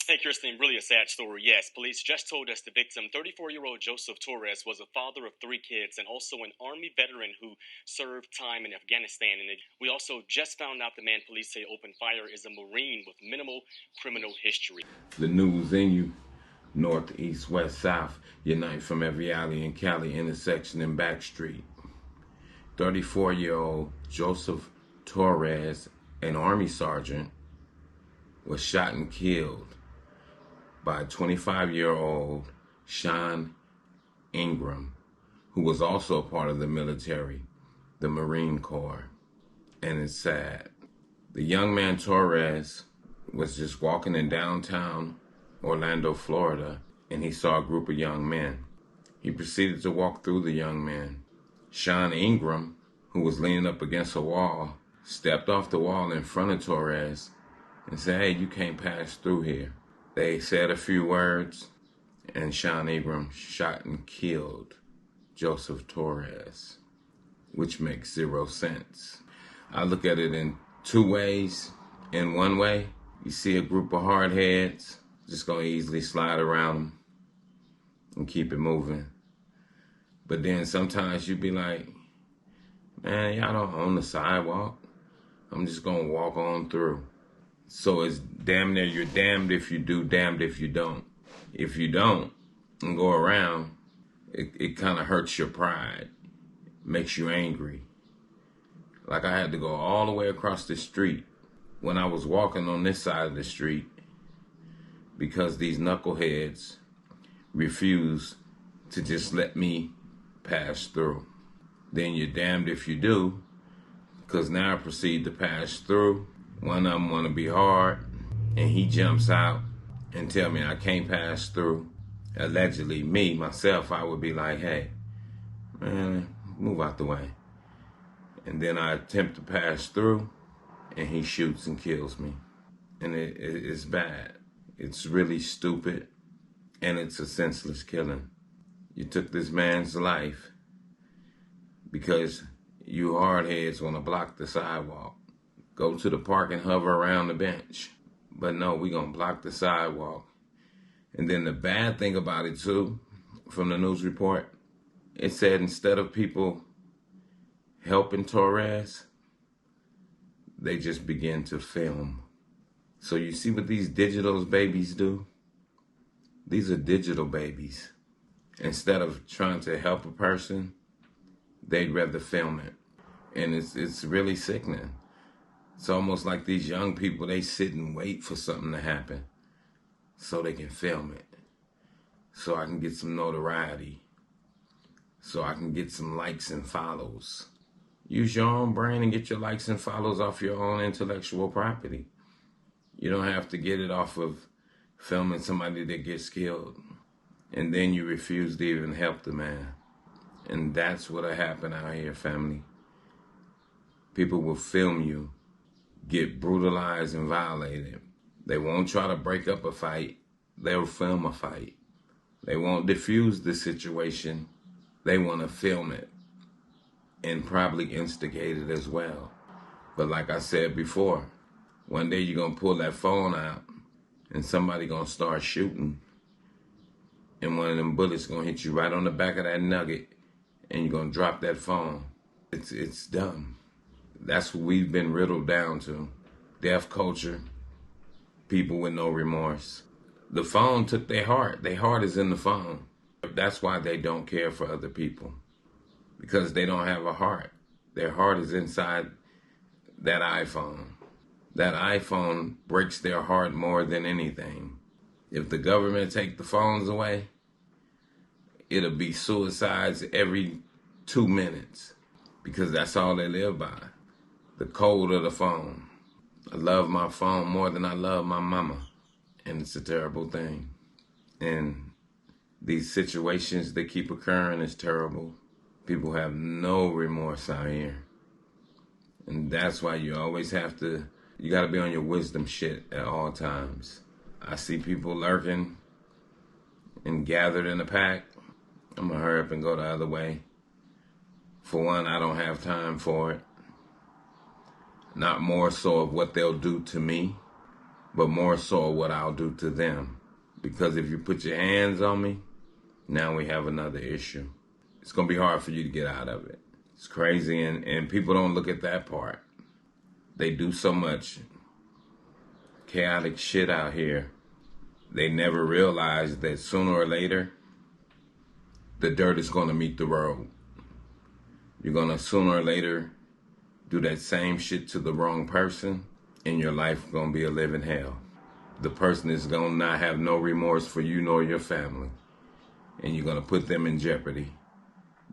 Hey, Kirsten, really a sad story. Yes, police just told us the victim, 34-year-old Joseph Torres, was a father of 3 kids and also an Army veteran who served time in Afghanistan. And we also just found out the man police say opened fire is a Marine with minimal criminal history. The news in you, north, east, west, south, unite from every alley in Cali, intersection, and back street. 34-year-old Joseph Torres, an Army sergeant, was shot and killed by 25-year-old Shaun Engram, who was also a part of the military, the Marine Corps. And it's sad. The young man Torres was just walking in downtown Orlando, Florida, and he saw a group of young men. He proceeded to walk through the young men. Shaun Engram, who was leaning up against a wall, stepped off the wall in front of Torres and said, "Hey, you can't pass through here." They said a few words, and Shaun Engram shot and killed Joseph Torres, which makes 0 sense. I look at it in 2 ways. In one way, you see a group of hardheads just going to easily slide around them and keep it moving. But then sometimes you be like, man, y'all don't own the sidewalk. I'm just going to walk on through. So it's damn near you're damned if you do, damned if you don't. If you don't and go around, it kind of hurts your pride, makes you angry. Like I had to go all the way across the street when I was walking on this side of the street because these knuckleheads refused to just let me pass through. Then you're damned if you do, because now I proceed to pass through. One of them want to be hard, and he jumps out and tell me I can't pass through. Allegedly, myself, I would be like, hey, man, move out the way. And then I attempt to pass through, and he shoots and kills me. And it's bad. It's really stupid, and it's a senseless killing. You took this man's life because you hardheads want to block the sidewalk. Go to the park and hover around the bench. But no, we're going to block the sidewalk. And then the bad thing about it, too, from the news report, it said instead of people helping Torres, they just begin to film. So you see what these digital babies do? These are digital babies. Instead of trying to help a person, they'd rather film it. And it's really sickening. It's almost like these young people, they sit and wait for something to happen so they can film it, so I can get some notoriety, so I can get some likes and follows. Use your own brain and get your likes and follows off your own intellectual property. You don't have to get it off of filming somebody that gets killed. And then you refuse to even help the man. And that's what'll happen out here, family. People will film you get brutalized and violated. They won't try to break up a fight. They'll film a fight. They won't diffuse the situation. They want to film it and probably instigate it as well. But like I said before, one day you're going to pull that phone out and somebody going to start shooting, and one of them bullets going to hit you right on the back of that nugget, and you're going to drop that phone. It's dumb. That's what we've been riddled down to. Deaf culture, people with no remorse. The phone took their heart. Their heart is in the phone. That's why they don't care for other people, because they don't have a heart. Their heart is inside that iPhone. That iPhone breaks their heart more than anything. If the government take the phones away, it'll be suicides every 2 minutes, because that's all they live by. The code of the phone. I love my phone more than I love my mama. And it's a terrible thing. And these situations that keep occurring is terrible. People have no remorse out here. And that's why you always have to, you got to be on your wisdom shit at all times. I see people lurking and gathered in a pack. I'm going to hurry up and go the other way. For one, I don't have time for it. Not more so of what they'll do to me, but more so what I'll do to them. Because if you put your hands on me, now we have another issue. It's going to be hard for you to get out of it. It's crazy, and people don't look at that part. They do so much chaotic shit out here. They never realize that sooner or later, the dirt is going to meet the road. You're going to sooner or later do that same shit to the wrong person, and your life is going to be a living hell. The person is going to not have no remorse for you nor your family, and you're going to put them in jeopardy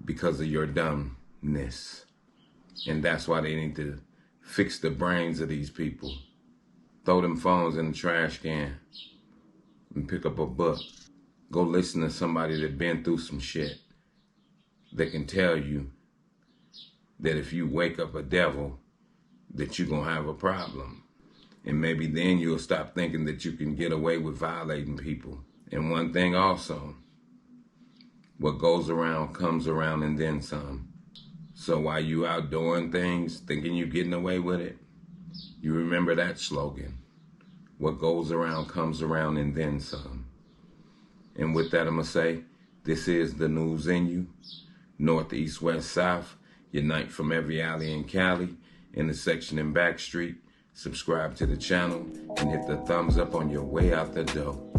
because of your dumbness. And that's why they need to fix the brains of these people. Throw them phones in the trash can and pick up a book. Go listen to somebody that been through some shit that can tell you that if you wake up a devil, that you're going to have a problem. And maybe then you'll stop thinking that you can get away with violating people. And one thing also, what goes around comes around and then some. So while you out doing things, thinking you're getting away with it, you remember that slogan. What goes around comes around and then some. And with that, I'm going to say, this is the news in you. North, east, west, south. Unite from every alley in Cali, intersection in Backstreet. Subscribe to the channel and hit the thumbs up on your way out the door.